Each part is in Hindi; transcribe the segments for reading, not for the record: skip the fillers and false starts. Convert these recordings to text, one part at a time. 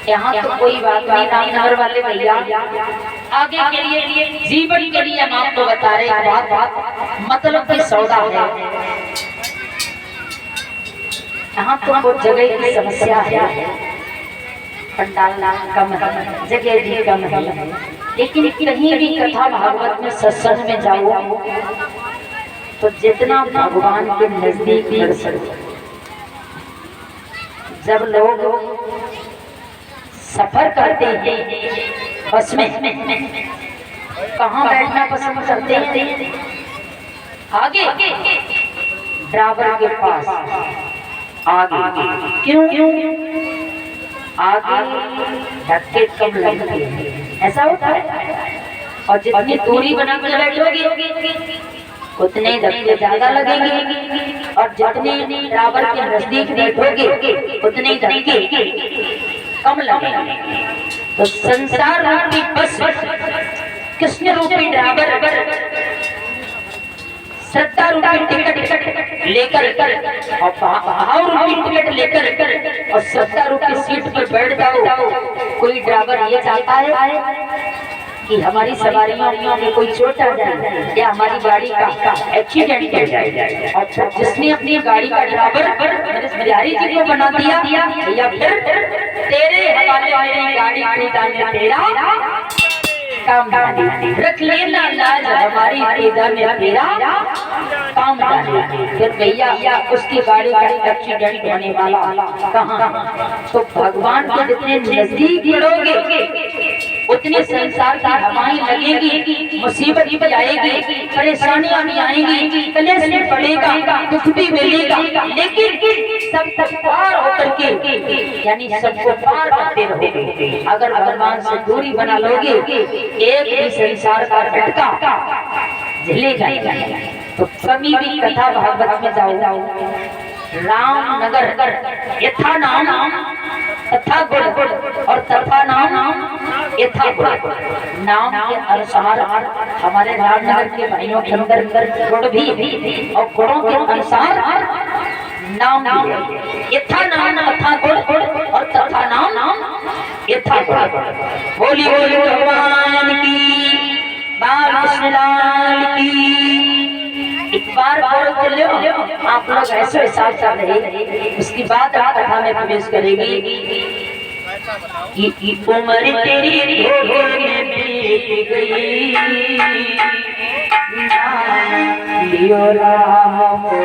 यहाँ तो कोई बात नहीं, रामनगर वाले भैया आगे के लिए जीवन के लिए हम आपको बता रहे हैं बात मतलब की सौदा है। यहाँ तो बहुत जगह की समस्या है, पंडाल कम है, जगह भी कम है, लेकिन कहीं भी कथा भागवत में सत्संग में जाओ तो जितना भगवान के नजदीक बढ़ सके। जब लोग सफर करते हैं बस में, कहाँ बैठना पसंद करते हैं? आगे ड्राइवर के पास, आगे क्यों? आगे धक्के कम लगते हैं, ऐसा होता है। और जितनी दूरी बना कर बैठोगे उतने धक्के ज्यादा लगेंगे, और जितने ड्राइवर के नजदीक बैठोगे उतने धक्के कम लगेंगे। तो संसार रूपी बस कृष्ण रूपी ड्राइवर श्रद्धा रूपी टिकट लेकर और भाव रूपी टिकट लेकर और श्रद्धा रूपी सीट पर बैठ जाओ। कोई ड्राइवर ये चाहता है कि हमारी सवारियों में कोई चोट आ जाए या हमारी गाड़ी का एक्सीडेंट हो जाए। और जिसने अपनी गाड़ी का ड्राइवर बिहारी जी को बना दिया या फिर तेरे हवाले मेरी गाड़ी खरीदा में तेरा काम रख लेना लाज, हमारी खरीदा में तेरा काम डाले। फिर भैया उसकी गाड़ी का एक्सीडेंट होने वाला कहाँ? तो भगवान के जितने नजदीक बढ़ोगे उतने संसार की हवाएं लगेगी, मुसीबत भी आएगी, परेशानियां भी आएंगी, कलेश भी पड़ेगा, दुख भी मिलेगा, लेकिन सब तक पार होकर के यानी सबको पार करते रहोगे। अगर भगवान से दूरी बना लोगे एक भी संसार का झटका झेले जाएगा। तो कभी भी कथा भागवत में जाओ, रामनगर यथा नाम तथा गुण और तथा नाम यथा गुण। नाम के अनुसार हमारे रामनगर के भाइयों के अंदर गुण भी और गुणों के अनुसार नाम यथा नाम तथा गुण और तथा नाम यथा गुण। बोली बोली भगवान की, बाल कृष्ण लाल की। एक बार बोल लो आप लोग ऐसे हिसाब कर रहे, उसकी बात आप कथा में प्रवेश करेगी। उम्र तेरी में बीत गई, लियो राम को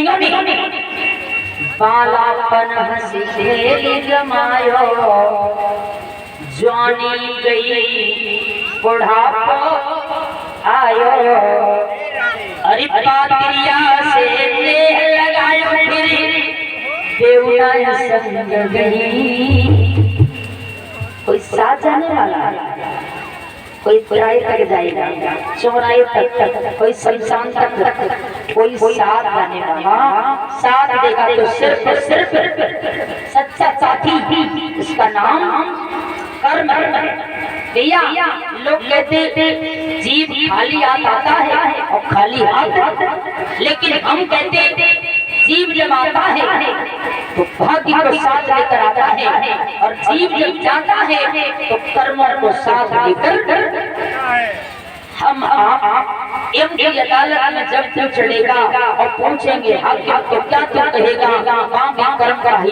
कवियों ने बालापन हंसी खेली जमायो, जवानी गई बुढ़ापा आयो, अरे पातिया से नेह लगायो फिर बेउना संग गई। कोई साथ जाने वाला, कोई किराए तक जाएगा, चौराहे तक, कोई शमशान तक, कोई साथ जाने वाला साथ देगा तो सिर्फ सिर्फ सच्चा साथी, उसका नाम कर्म है। भैया लोग कहते जीव खाली हाथ आता है और खाली हाथ, लेकिन हम कहते जीव जब आता है तो भाग्य को साथ लेकर आता है, और जीव जब जाता है तो कर्मों को साथ लेकर हम आप एम की अदालत में जब तू चढ़ेगा और पूछेंगे हाकिम तो क्या तू कहेगा, वहाँ कर्म का ही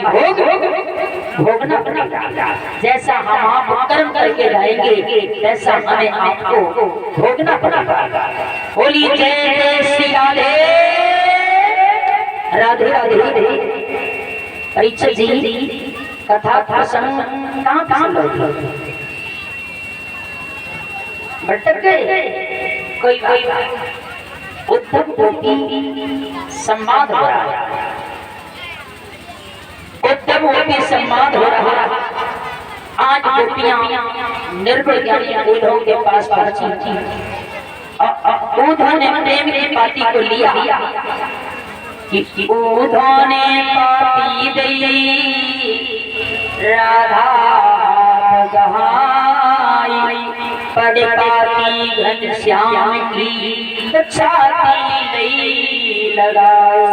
भोगना पड़ेगा। जैसा हम आप कर्म करके जाएंगे वैसा हमें आपको भोगना पड़ेगा। बोली जय जय श्री राधे राधे राधे। परीक्षित जी कथा प्रसंग कहाँ भटक गए, कोई उद्धव गोपी संवाद हो रहा है, उद्धव गोपी संवाद हो रहा है। आज गोपियां निर्बल ज्ञानी उद्धव के पास पहुंची, उद्धव ने प्रेम की पाती को लिया कि उद्धव ने पाती दी राधा गहाई, पड़े पाती घनश्याम की छाती लगाओ।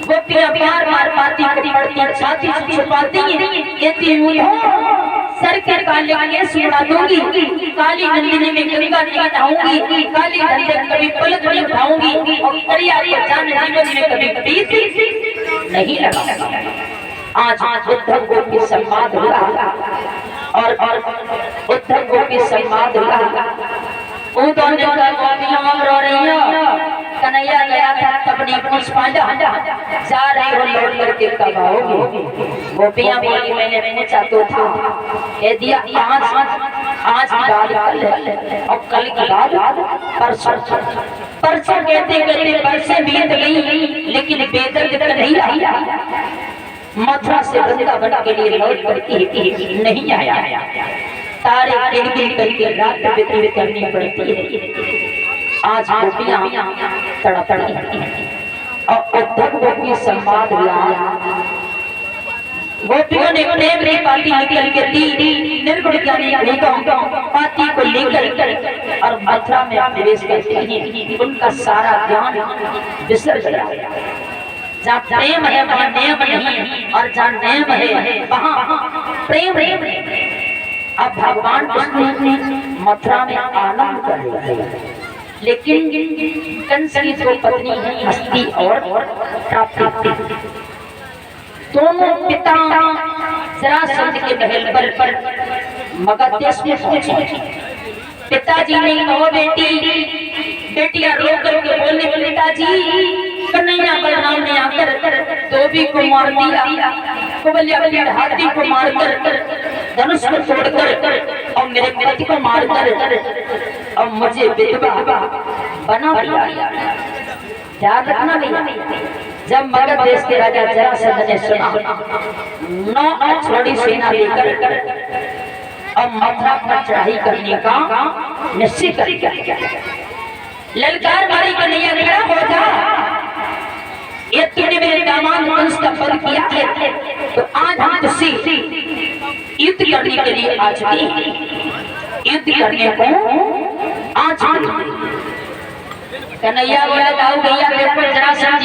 गोपियां बार बार पाती को पड़ती छाती से छुपाती कहती सर के काले केस उड़ा दूंगी, काली नंदिनी में गंगा जी नहाऊंगी, काली नंदन कभी पलक नहीं उठाऊंगी, और करिया को जान जीवन में कभी प्रीत नहीं लगाऊंगी। आज उद्धव गोपी संवाद हुआ और उद्धव गोपी संवाद हुआ। उद्धव ने कहा गोपियां रो रही हो, कन्हैया गया था अपनी पुष्पांजा जा रही हो, लौट करके कब आओगी? गोपियां बोली मैंने पूछा तो था, कह दिया आज की बात कल है और कल की बात परसों। परसों कहते कहते बरसें बीत गई, लेकिन बेदर्द नहीं आई। मथुरा से वृंदावन के लिए लौट करके नहीं आया, तारे गिन करके रात व्यतीत करनी पड़ती है। आज गोपियां तड़पड़ी और उद्धव गोपी संवाद हुआ। गोपियों ने प्रेम की पाती निकल के दी, निर्गुण ज्ञानी पाती को लेकर और मथुरा में प्रवेश करते हैं। उनका सारा ज्ञान विसर गया। जहाँ प्रेम है वहाँ नेम नहीं, और जहाँ नेम है वहाँ प्रेम है। अब भगवान कृष्ण मथुरा में आनंद कर रहे हैं, लेकिन कंस की जो पत्नी है हस्ती और प्राप्ति, दोनों पिता जरासंध के महल पर मगध देश में पहुंचे। पिताजी ने कहा बेटियां रो करके बोलने पिताजी कन्हैया बलराम ने आकर धोबी को मार दिया, कुबलिया हाथी को मारकर, धनुष को तोड़कर और मेरे पति को मारकर और मुझे विधवा बना दिया। ध्यान रखना भैया, जब मगध देश के राजा जरासंध ने सुना, 9 छोड़ी सेना लेकर और मथुरा पर चढ़ाई करने का निश्चय कर लिया। ललकार मारी कन्हैया खड़ा हो जा, ये तूने मेरे दामाद वंश का वध किया है, तो आज हम तुझसे युद्ध करने के लिए आ चुके हैं, युद्ध करने को आ चुके हैं। कन्हैया बोला दाऊ भैया देखो जरासंध